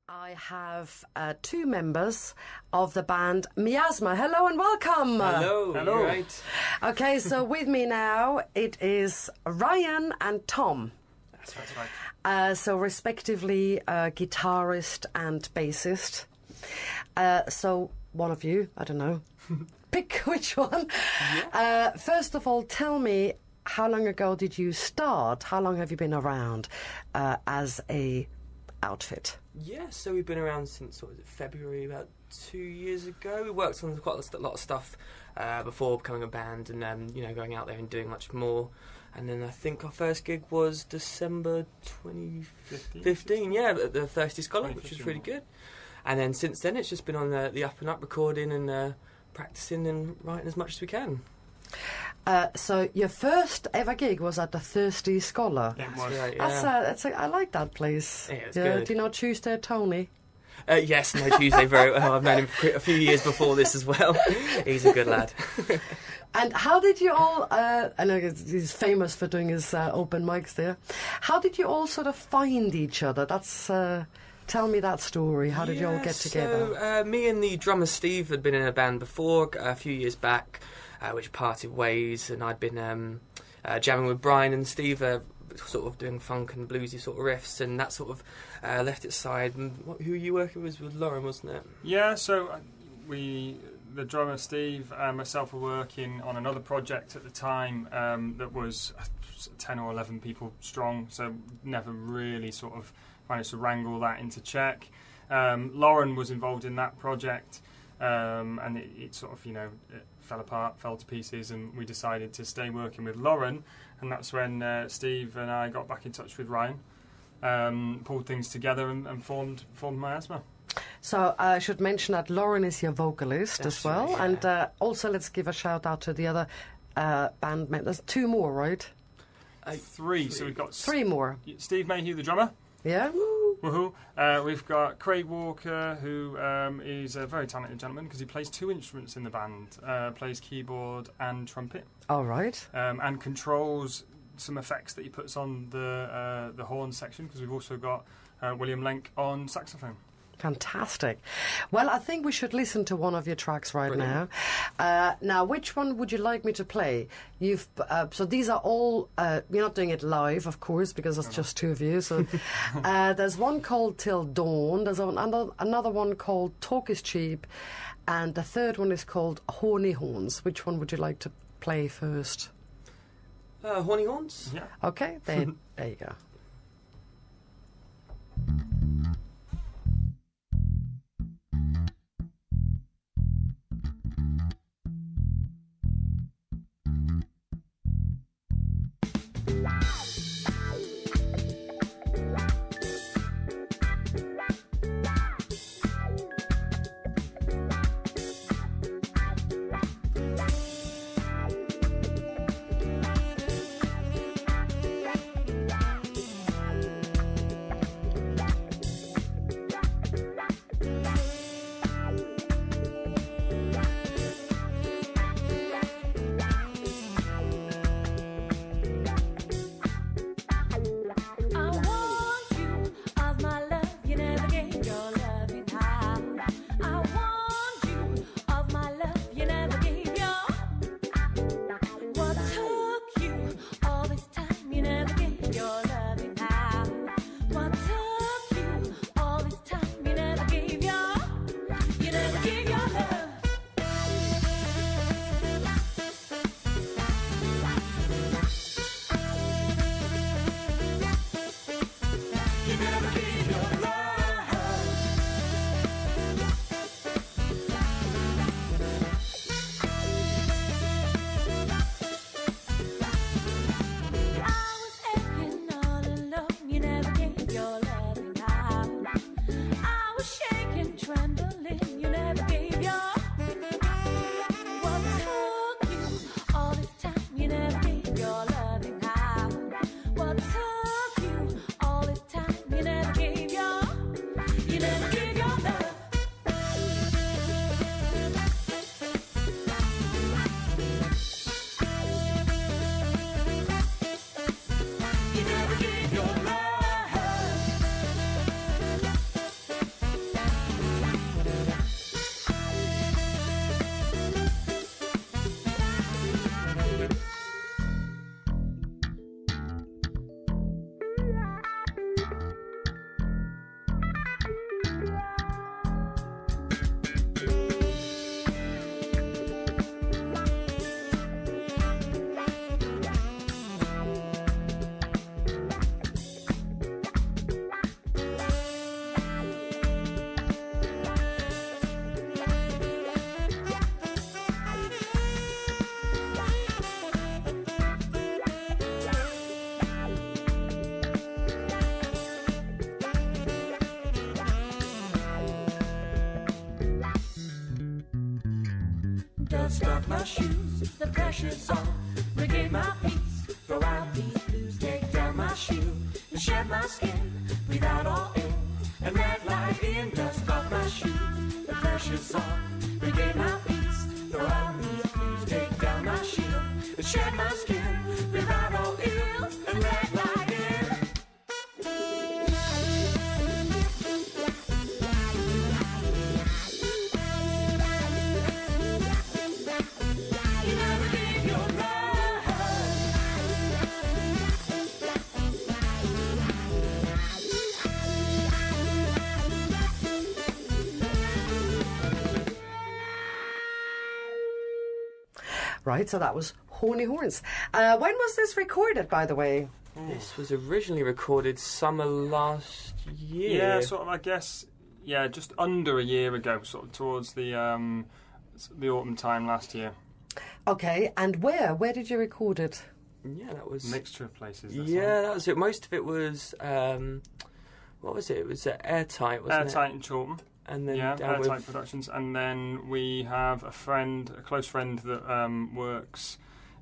I have two members of the band Miasma. Hello and welcome. Hello. Hello. Right. Okay, so with me now it is Ryan and Tom. That's right. So respectively guitarist and bassist. So one of you, I don't know, pick which one. Yeah. First of all, tell me, how long ago did you start? How long have you been around as a outfit? Yeah, so we've been around since February, about 2 years ago. We worked on quite a lot of stuff before becoming a band, and going out there and doing much more. And then I think our first gig was December 2015. Yeah, at the Thirsty Scholar, which was really good. And then since then, it's just been on the up and up, recording and practicing and writing as much as we can. So your first ever gig was at the Thirsty Scholar. That's right, yeah. I like that place. Yeah, it's good. Do you know Tuesday Tony? Yes, no, Tuesday very well. I've known him for a few years before this as well. He's a good lad. And how did you all, I know he's famous for doing his open mics there. How did you all sort of find each other? That's... Tell me that story. How did you all get together? So, me and the drummer Steve had been in a band before a few years back, which parted ways, and I'd been jamming with Brian and Steve, sort of doing funk and bluesy sort of riffs, and that sort of left its side. And who were you working with Lauren, wasn't it? Yeah, so the drummer Steve and myself were working on another project at the time that was 10 or 11 people strong, so never really sort of managed to wrangle that into check. Lauren was involved in that project, and it sort of, it fell apart, fell to pieces, and we decided to stay working with Lauren, and that's when Steve and I got back in touch with Ryan, pulled things together and formed Miasma. So I should mention that Lauren is your vocalist That's as well, right, yeah. and also let's give a shout out to the other band members. There's two more, right? Three. So we've got Three more. Steve Mayhew, the drummer. Yeah. Woohoo! We've got Craig Walker, who is a very talented gentleman because he plays two instruments in the band, plays keyboard and trumpet, All right. and controls some effects that he puts on the horn section, because we've also got William Lenk on saxophone. Fantastic. Well, I think we should listen to one of your tracks right Brilliant. now. Now, which one would you like me to play? You've so these are all. You're not doing it live, of course, because it's just two of you. So there's one called Till Dawn. There's another one called Talk Is Cheap, and the third one is called Horny Horns. Which one would you like to play first? Horny Horns? Yeah. Okay, there you go. dust off my shoes, the pressure's off, regain my peace, throw out these blues, take down my shoe, and shed my skin, breathe out all in, and red light in, dust off my shoes, the pressure's off, regain my peace, throw out these blues, take down my shoe, and shed my skin, breathe out all ill, and red light in. Right, so that was Horny Horns. When was this recorded, by the way? This was originally recorded summer last year. Yeah, sort of, I guess, just under a year ago, sort of towards the autumn time last year. Okay, and where? Where did you record it? Yeah, that was... Mixture of places. That was it. Most of it was... what was it? It was Airtight, wasn't it? Airtight in Chorlton. And then Airtight Productions. And then we have a close friend that works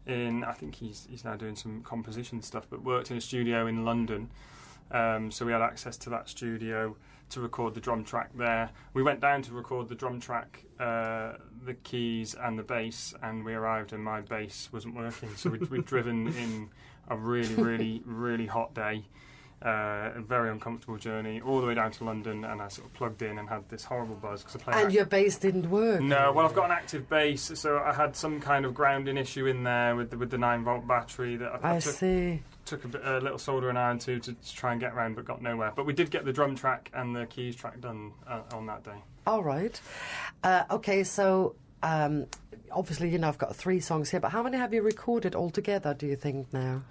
in... I think he's now doing some composition stuff, but worked in a studio in London. So we had access to that studio to record the drum track there. We went down to record the drum track, the keys and the bass, and we arrived and my bass wasn't working. So we'd driven in a really, really, really hot day. A very uncomfortable journey all the way down to London, and I sort of plugged in and had this horrible buzz because I played. And your bass didn't work. No, well, I've got an active bass, so I had some kind of grounding issue in there with the 9-volt battery that I took a little soldering iron to try and get around, but got nowhere. But we did get the drum track and the keys track done on that day. All right. Okay, so obviously, I've got 3 songs here, but how many have you recorded altogether, do you think, now?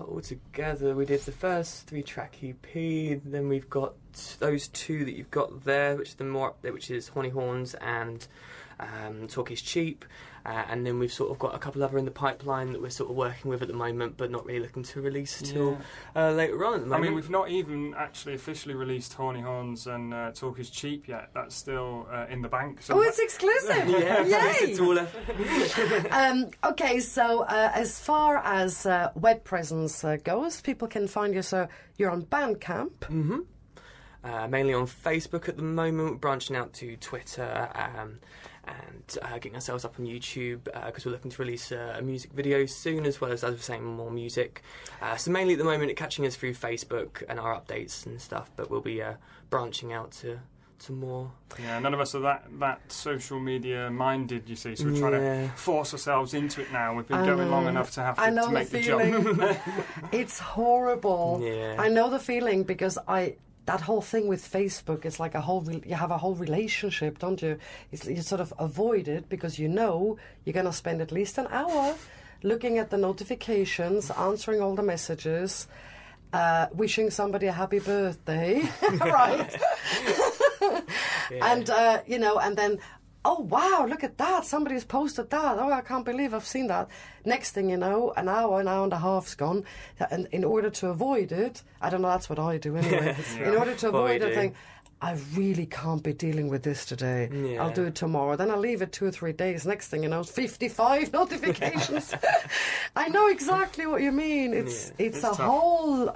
Altogether, we did the first 3-track EP, then we've got those 2 that you've got there, which is Horny Horns and Talk Is Cheap, and then we've sort of got a couple other in the pipeline that we're sort of working with at the moment, but not really looking to release till later on at the moment. I mean, we've not even actually officially released Horny Horns and Talk Is Cheap yet. That's still in the bank. Oh, it's exclusive! Yay! Okay, so as far as web presence goes, people can find you. So you're on Bandcamp. Mm-hmm. Mainly on Facebook at the moment. We're branching out to Twitter and getting ourselves up on YouTube because we're looking to release a music video soon, as well as I was saying, more music. So mainly at the moment, catching us through Facebook and our updates and stuff, but we'll be branching out to more. Yeah, none of us are that social media minded, you see, so we're trying to force ourselves into it now. We've been going long enough to have to make the jump. It's horrible. Yeah. I know the feeling because that whole thing with Facebook is like you have a whole relationship, don't you? You sort of avoid it because you know you're going to spend at least an hour looking at the notifications, answering all the messages, wishing somebody a happy birthday, right? And, and then, oh, wow, look at that. Somebody's posted that. Oh, I can't believe I've seen that. Next thing you know, an hour and a half's gone. And in order to avoid it, I don't know, that's what I do anyway. In order to avoid it, I think, I really can't be dealing with this today. Yeah. I'll do it tomorrow. Then I'll leave it 2 or 3 days. Next thing you know, 55 notifications. I know exactly what you mean. It's a tough. Whole...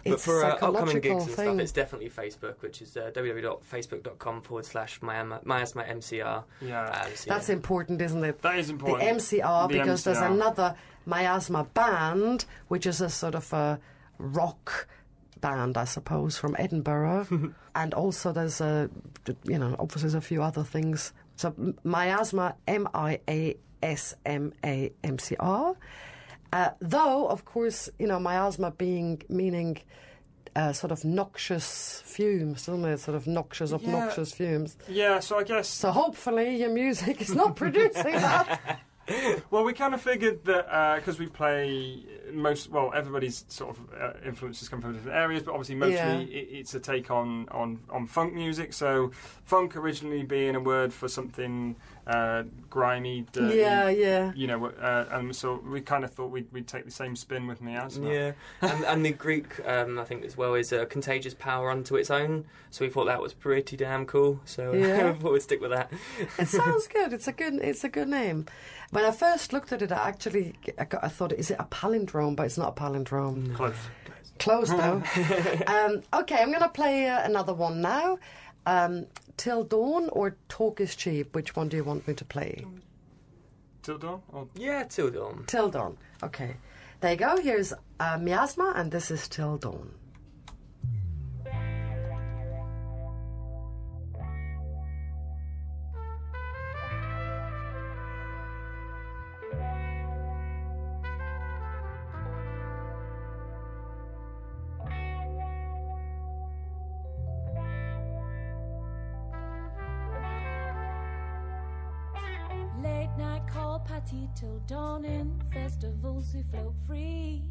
But for upcoming gigs and stuff, it's definitely Facebook, which is www.facebook.com/Miasma MCR. Yeah. That's important, isn't it? That is important. The MCR, because there's another Miasma band, which is a sort of a rock band, I suppose, from Edinburgh. And also there's obviously there's a few other things. So Miasma, MIASMA MCR. Though, of course, miasma meaning sort of noxious fumes, doesn't it? Sort of noxious, obnoxious fumes. Yeah, so I guess... So hopefully your music is not producing that. Well, we kind of figured that because we play everybody's sort of influences come from different areas, but obviously mostly it's a take on funk music. So funk originally being a word for something grimy, dirty, you know, and so we kind of thought we'd take the same spin with Miasma. Yeah, and the Greek, I think as well, is a contagious power unto its own. So we thought that was pretty damn cool. So we thought we'd stick with that. It sounds good. It's a good name. When I first looked at it, I thought, is it a palindrome? But it's not a palindrome. Close. Close though. Okay, I'm going to play another one now. Till Dawn or Talk is Cheap? Which one do you want me to play? Till Dawn? Or... Yeah, Till Dawn. Till Dawn. Okay. There you go. Here's Miasma, and this is Till Dawn. Party till dawning, festivals we float free.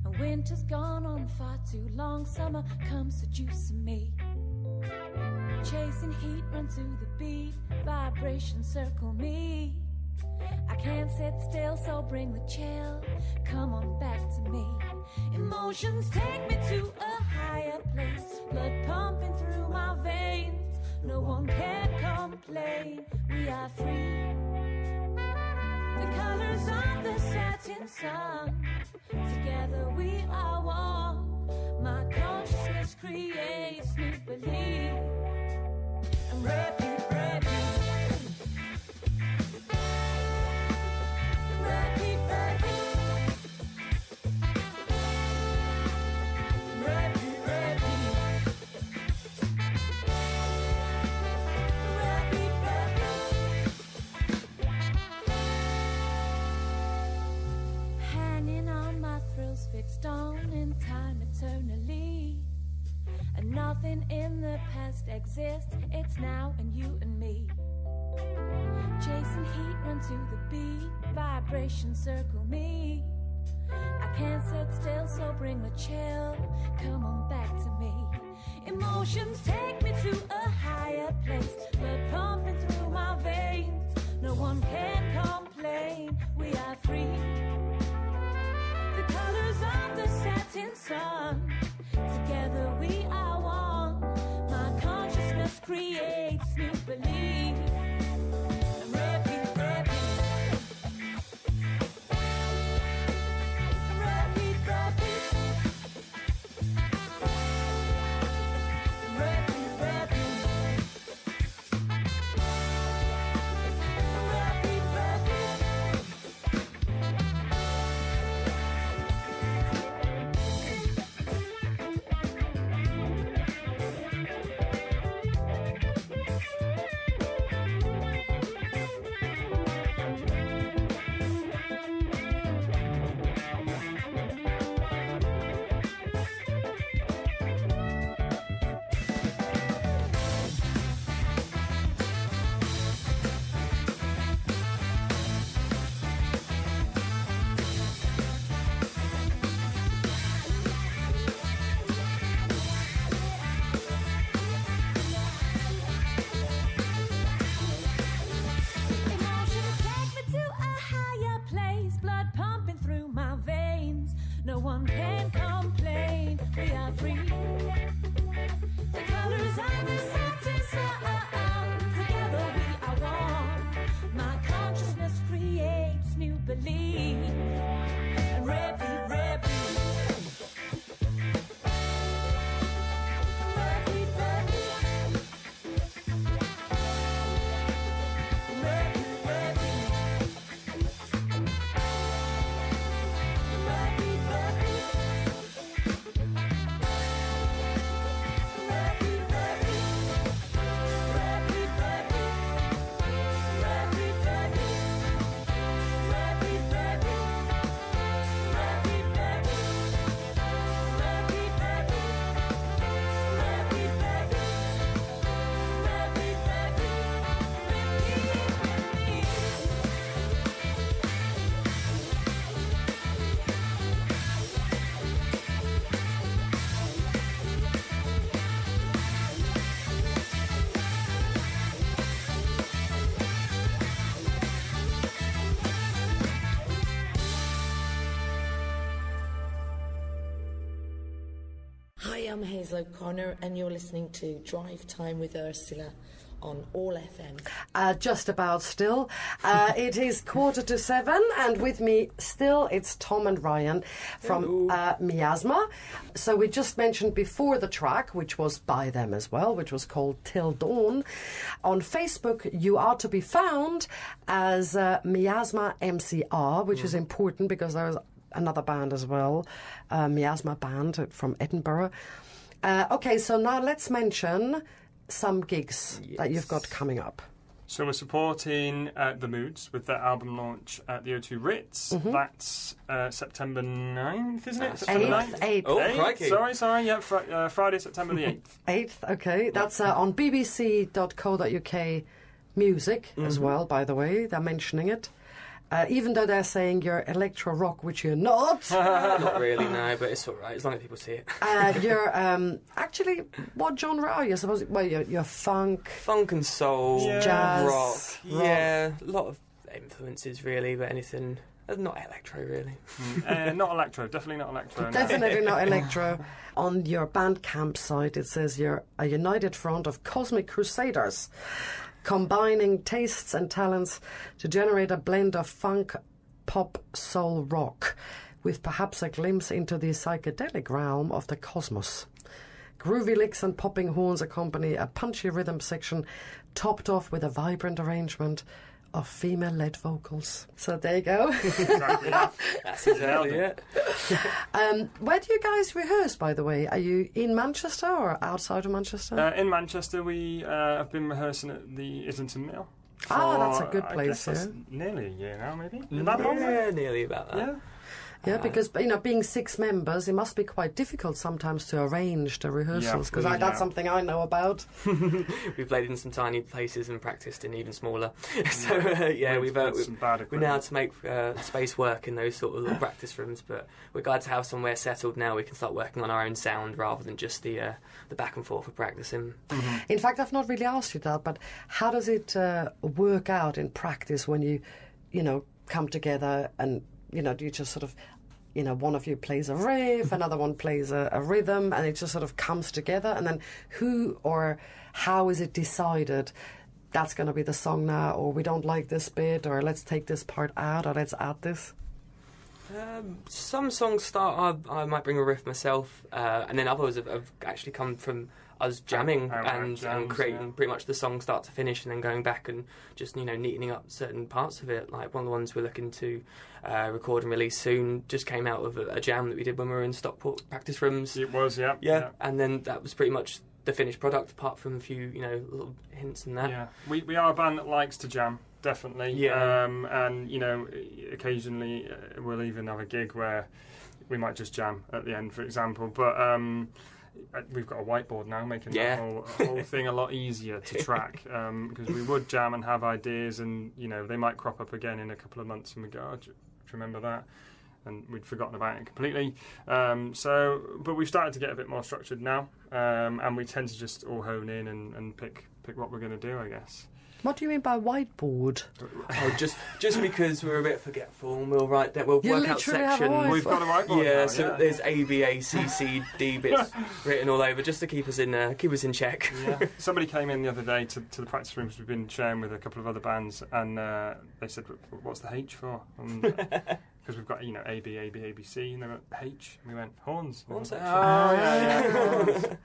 And winter's gone on far too long, summer comes seducing me. Chasing heat, run to the beat, vibrations circle me. I can't sit still, so bring the chill, come on back to me. Emotions take me to a higher place, blood pumping through my veins. No one can complain, we are free. The colors of the setting sun, together we are one. My consciousness creates new belief. I'm ready. Fixed on in time eternally, and nothing in the past exists. It's now and you and me. Chasing heat, run to the beat, vibrations circle me. I can't sit still, so bring the chill, come on back to me. Emotions take me to a higher place, blood pumping through my veins. No one can complain, we are free. The colors of the setting sun, together we are one. My consciousness creates new belief. I'm ready. I'm Hazel O'Connor, and you're listening to Drive Time with Ursula on All FM. Just about still. It is 7:15, and with me still it's Tom and Ryan from Miasma. So we just mentioned before the track, which was by them as well, which was called Till Dawn. On Facebook, you are to be found as Miasma MCR, which is important because there's another band as well, Miasma Band from Edinburgh. Okay, so now let's mention some gigs that you've got coming up. So we're supporting The Moods with their album launch at the O2 Ritz. That's September 9th, isn't it? September 9th? 8th. Oh, crikey. Sorry, yeah, Friday, September the 8th. 8th, okay. That's on bbc.co.uk music as well, by the way. They're mentioning it. Even though they're saying you're electro rock, which you're not. Not really, no, but it's all right as long as people see it. You're actually, what genre are you? Suppose, well, you're funk, and soul, jazz, rock. Yeah, a lot of influences really, but anything not electro really. Not electro, definitely not electro. No. Definitely not electro. On your Bandcamp site, it says you're a united front of cosmic crusaders, combining tastes and talents to generate a blend of funk, pop, soul, rock, with perhaps a glimpse into the psychedelic realm of the cosmos. Groovy licks and popping horns accompany a punchy rhythm section, topped off with a vibrant arrangement of female-led vocals. So there you go. That's exactly it. Where do you guys rehearse, by the way? Are you in Manchester or outside of Manchester? In Manchester, we have been rehearsing at the Islington Mill. That's a good I place, guess that's nearly a year now, maybe. Is that long? Yeah, nearly about that. Yeah. Yeah, because being 6 members, it must be quite difficult sometimes to arrange the rehearsals, because that's something I know about. We've played in some tiny places and practiced in even smaller. So we know how to make space work in those sort of little practice rooms. But we're glad to have somewhere settled now. We can start working on our own sound rather than just the back and forth of practicing. Mm-hmm. In fact, I've not really asked you that, but how does it work out in practice when you come together and do you just sort of, one of you plays a riff, another one plays a rhythm, and it just sort of comes together? And then who or how is it decided that's going to be the song now, or we don't like this bit, or let's take this part out, or let's add this? Some songs start, I might bring a riff myself, and then others have actually come from us jamming and creating pretty much the song start to finish, and then going back and just neatening up certain parts of it. Like one of the ones we're looking to record and release soon just came out of a jam that we did when we were in Stockport practice rooms. It was, yeah. And then that was pretty much the finished product, apart from a few little hints and that. Yeah, we are a band that likes to jam. Definitely, and occasionally we'll even have a gig where we might just jam at the end, for example. But we've got a whiteboard now, making the whole thing a lot easier to track. Because we would jam and have ideas, and they might crop up again in a couple of months, and we go, "Oh, do you remember that?" And we'd forgotten about it completely. But we've started to get a bit more structured now, and we tend to just all hone in and pick what we're going to do, I guess. What do you mean by whiteboard? Oh, just because we're a bit forgetful, and we'll write that. We'll work out sections. We've got a whiteboard. Yeah, so there's A, B, A, C, C, D bits written all over, just to keep us in check. Yeah. Somebody came in the other day to the practice rooms we've been sharing with a couple of other bands, and they said, "What's the H for?" Because we've got A, B, A, B, A, B, C, and they went H, and we went horns. Horn section. Oh yeah.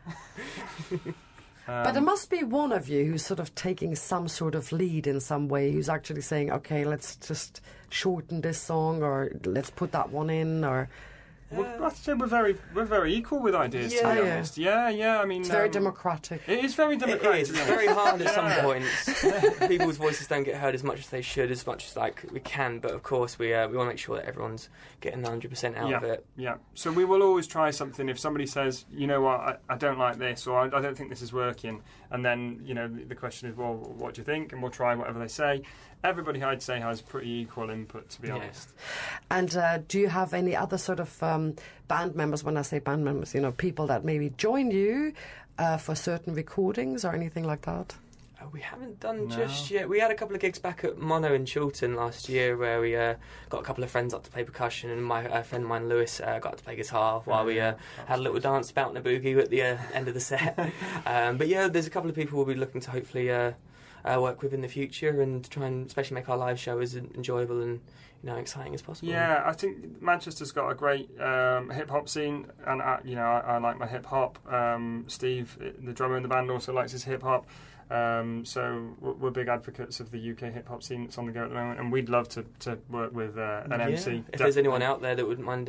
But there must be one of you who's sort of taking some sort of lead in some way, who's actually saying, okay, let's just shorten this song, or let's put that one in, or... Well, I'd say we're very equal with ideas, to be honest. Yeah. I mean, it's very democratic. It is very democratic. It is. It's very hard at some points. People's voices don't get heard as much as they should, as much as we can. But of course, we want to make sure that everyone's getting 100% out of it. Yeah. So we will always try something. If somebody says, you know what, I don't like this, or I don't think this is working, and then the question is, well, what do you think? And we'll try whatever they say. Everybody, I'd say, has pretty equal input, to be honest. And do you have any other sort of band members, when I say band members, people that maybe join you for certain recordings or anything like that? We haven't done No. just yet. We had a couple of gigs back at Mono in Chiltern last year where we got a couple of friends up to play percussion, and my friend of mine, Lewis, got to play guitar while we had a little dance about in a boogie at the end of the set. But yeah, there's a couple of people we'll be looking to hopefully work with in the future and try and especially make our live show as enjoyable and exciting as possible. Yeah, I think Manchester's got a great hip hop scene, and I like my hip hop. Steve, the drummer in the band, also likes his hip hop. So we're big advocates of the UK hip hop scene that's on the go at the moment, and we'd love to work with an MC. If there's anyone out there that wouldn't mind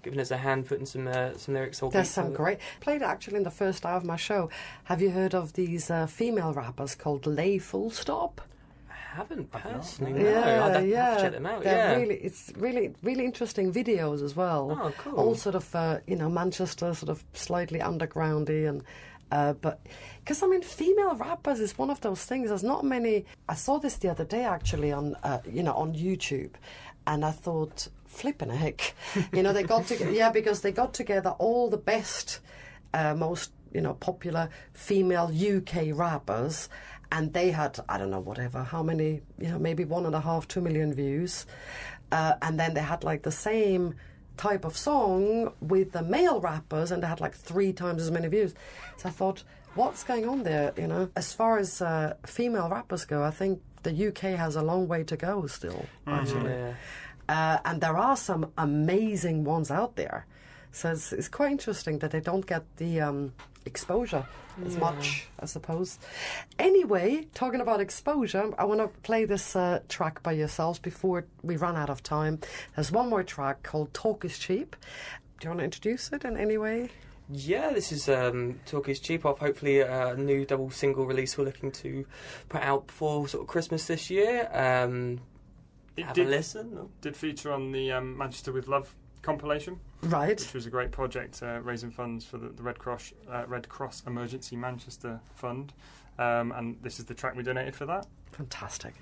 giving us a hand, putting some lyrics or There's beats some on it. great. Played actually in the first hour of my show. Have you heard of these female rappers called Lay Full Stop? I haven't personally. not. No, I'd have to check them out. They're Yeah, it's really interesting videos as well. Oh, cool. All sort of Manchester, sort of slightly undergroundy and. But because female rappers is one of those things. There's not many. I saw this the other day actually on on YouTube, and I thought, flipping a heck, they got together. Yeah, because they got together all the best, most popular female UK rappers, and they had I don't know whatever how many maybe 1.5, 2 million views, and then they had like the same type of song with the male rappers, and they had like 3 times as many views. So I thought, what's going on there? As far as female rappers go, I think the UK has a long way to go still, actually. Yeah. And there are some amazing ones out there. So it's quite interesting that they don't get the exposure as much, I suppose. Anyway, talking about exposure, I want to play this track by yourselves before we run out of time. There's one more track called Talk is Cheap. Do you want to introduce it in any way? Yeah, this is Talk is Cheap off hopefully a new double single release we're looking to put out before sort of Christmas this year. Have a listen. Did feature on the Manchester with Love compilation, Right. which was a great project raising funds for the Red Cross Emergency Manchester Fund, and this is the track we donated for that. Fantastic.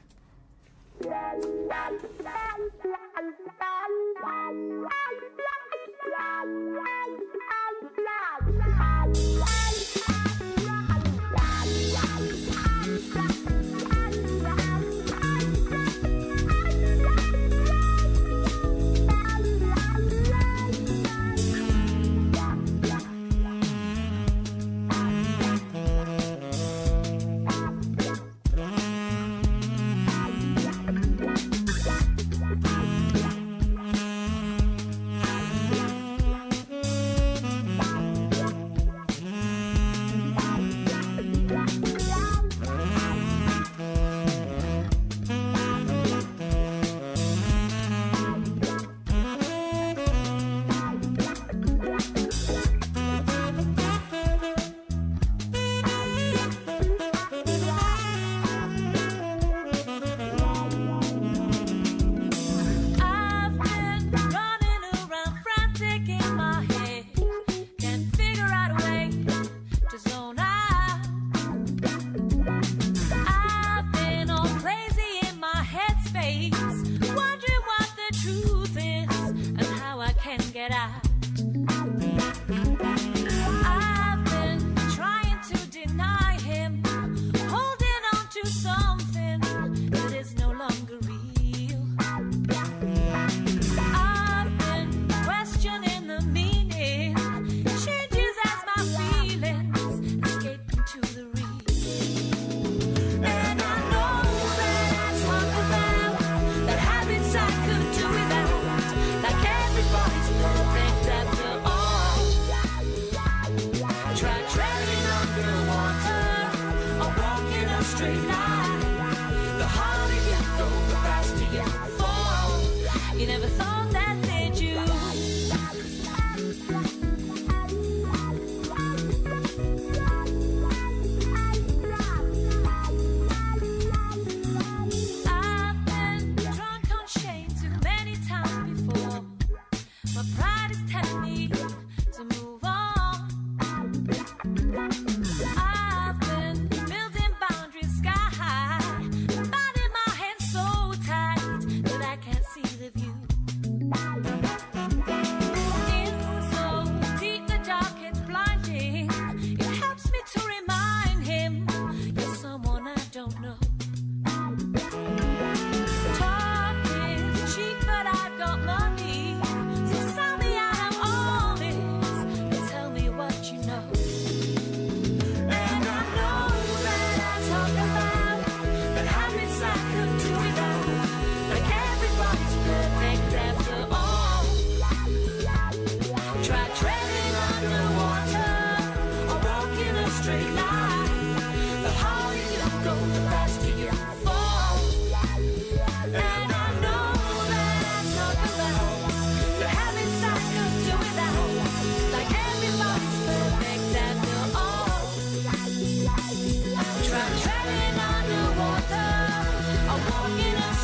See the view.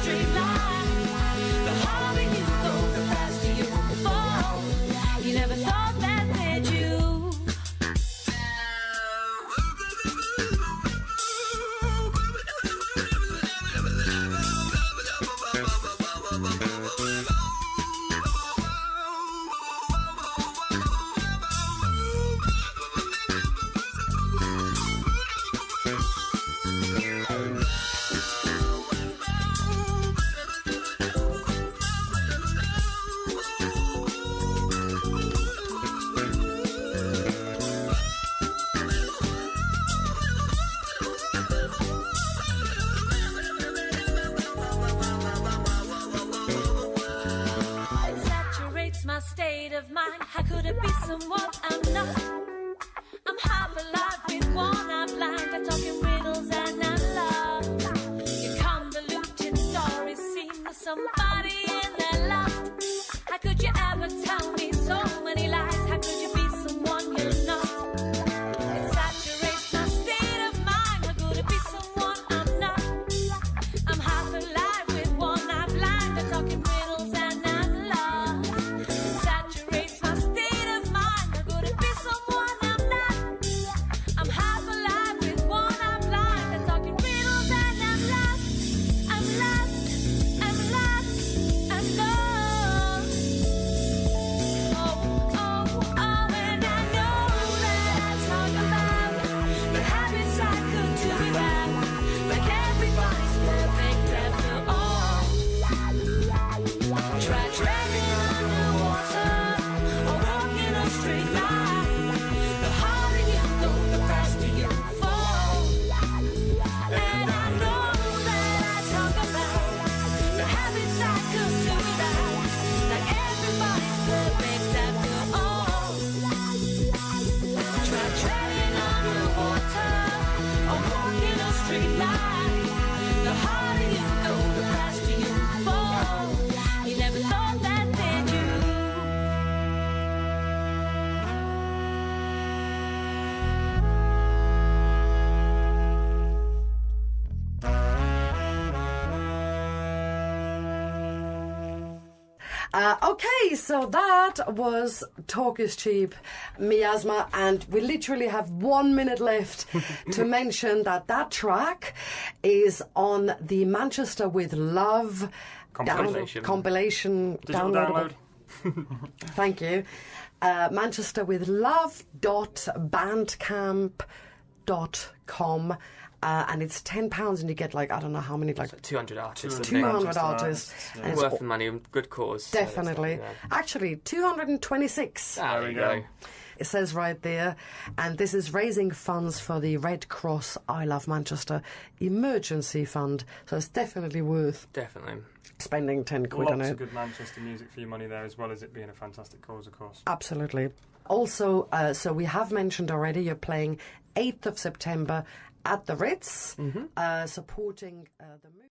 straight line. The harder you go, the faster you fall. You never thought that, did you? It saturates my state of mind. How could it be someone I'm not? I'm half alive with one eye blind. I'm talking riddles and I'm lost. Your convoluted stories seem to somebody in their lost. How could you ever tell me so many lies? How could you be someone you're not? It saturates my state of mind. How could it be someone I'm not? I'm half alive with one eye blind. I'm talking riddles and I'm lost. It saturates my state of mind. How could it be someone I'm not? I'm half alive with one eye blind. I'm talking riddles and I'm lost. I'm lost. I'm lost. I'm lost. Oh, oh, oh, and I know that I talk about the habits I could do without. Like everybody's perfect after all. Try treading underwater or walking a straight line. The harder you go, the faster you fall. And I know that I talk about the habits I could do without. Like everybody's perfect after all. Try treading underwater or walking a straight line. The harder you go, the faster you fall. You never thought that, did you? Okay, so that was Talk is Cheap, Miasma, and we literally have 1 minute left to mention that track is on the Manchester with Love compilation Digital downloadable. download. Thank you. Manchester with love.bandcamp.com. And it's £10 and you get like, I don't know how many, like 200 artists. 200 artists. Yeah. And it's Worth the money, good cause. definitely. Actually, 226. There we go. It says right there, and this is raising funds for the Red Cross I Love Manchester emergency fund. So it's definitely worth Definitely. spending 10 quid on Lots it. of good Manchester music for your money there, as well as it being a fantastic cause, of course. Absolutely. Also, so we have mentioned already, you're playing 8th of September at the Ritz, supporting the movie.